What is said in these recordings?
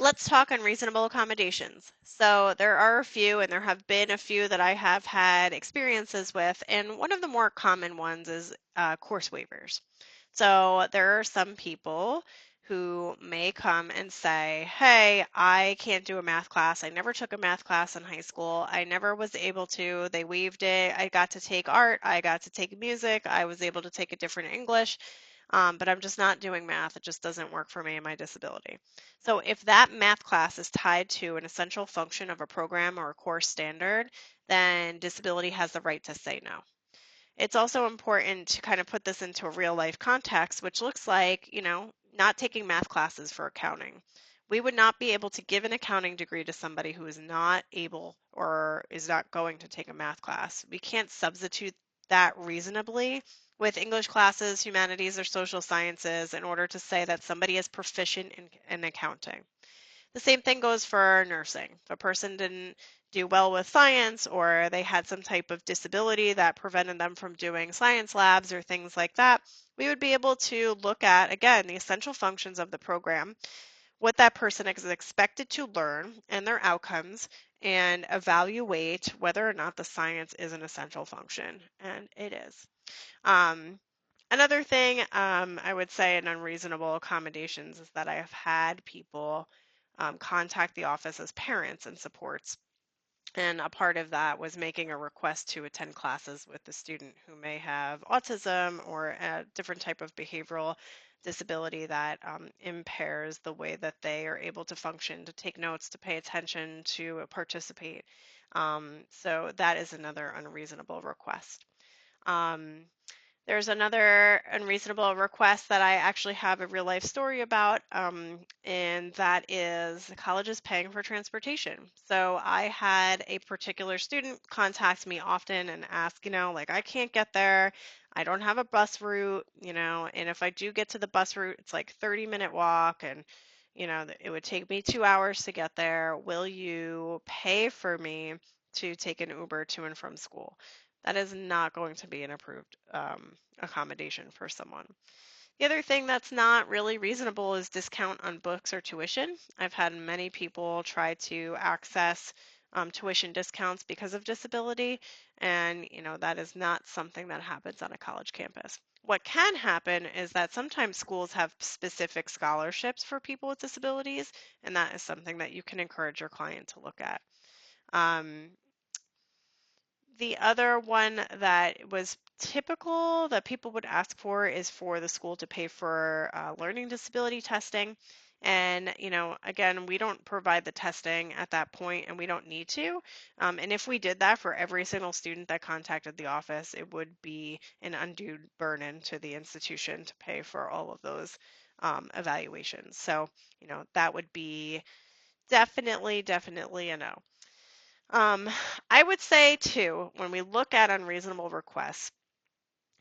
Let's talk unreasonable accommodations. So there are a few, and there have been a few that I have had experiences with, and one of the more common ones is course waivers. So there are some people who may come and say, "Hey, I can't do a math class. I never took a math class in high school. I never was able to. They waived it. I got to take art. I got to take music. I was able to take a different English. But I'm just not doing math. It just doesn't work for me and my disability." So if that math class is tied to an essential function of a program or a course standard, then disability has the right to say no. It's also important to kind of put this into a real life context, which looks like, not taking math classes for accounting. We would not be able to give an accounting degree to somebody who is not able or is not going to take a math class. We can't substitute that reasonably with English classes, humanities, or social sciences in order to say that somebody is proficient in accounting. The same thing goes for nursing. If a person didn't do well with science or they had some type of disability that prevented them from doing science labs or things like that, we would be able to look at, again, the essential functions of the program, what that person is expected to learn and their outcomes, and evaluate whether or not the science is an essential function. And it is. Um, Another thing I would say in unreasonable accommodations is that I have had people contact the office as parents and supports. And a part of that was making a request to attend classes with the student who may have autism or a different type of behavioral disability that impairs the way that they are able to function, to take notes, to pay attention, to participate. So that is another unreasonable request. Um, there's another unreasonable request that I actually have a real life story about, and that is the college is paying for transportation. So I had a particular student contact me often and ask, like, I can't get there. I don't have a bus route, and if I do get to the bus route, it's like 30-minute walk, and it would take me 2 hours to get there. Will you pay for me to take an Uber to and from school? That is not going to be an approved accommodation for someone. The other thing that's not really reasonable is discount on books or tuition. I've had many people try to access tuition discounts because of disability, and that is not something that happens on a college campus. What can happen is that sometimes schools have specific scholarships for people with disabilities, and that is something that you can encourage your client to look at. Um, the other one that was typical that people would ask for is for the school to pay for learning disability testing. And, again, we don't provide the testing at that point and we don't need to. And if we did that for every single student that contacted the office, it would be an undue burden to the institution to pay for all of those evaluations. So, that would be definitely a no. Um, I would say too, when we look at unreasonable requests,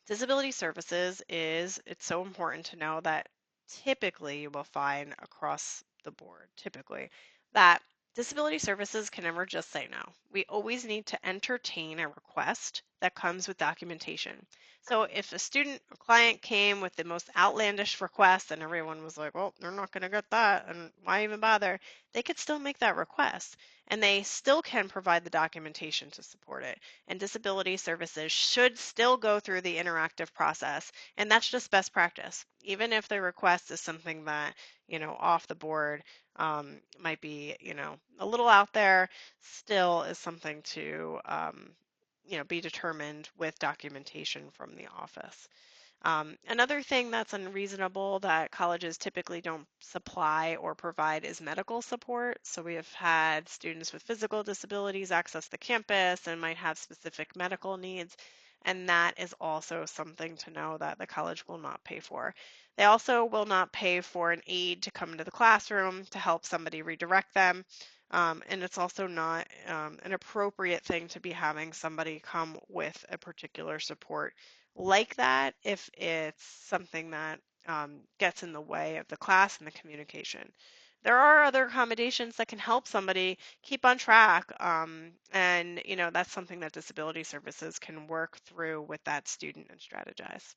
disability services it's so important to know that typically you will find across the board, typically, that disability services can never just say no. We always need to entertain a request that comes with documentation. So if a student or client came with the most outlandish request and everyone was like, well, they're not going to get that, and why even bother? They could still make that request and they still can provide the documentation to support it. And disability services should still go through the interactive process. And that's just best practice. Even if the request is something that, off the board might be, a little out there, still is something to, be determined with documentation from the office. Another thing that's unreasonable that colleges typically don't supply or provide is medical support. So we have had students with physical disabilities access the campus and might have specific medical needs. And that is also something to know that the college will not pay for. They also will not pay for an aide to come into the classroom to help somebody redirect them. And it's also not an appropriate thing to be having somebody come with a particular support like that if it's something that gets in the way of the class and the communication. There are other accommodations that can help somebody keep on track, and that's something that disability services can work through with that student and strategize.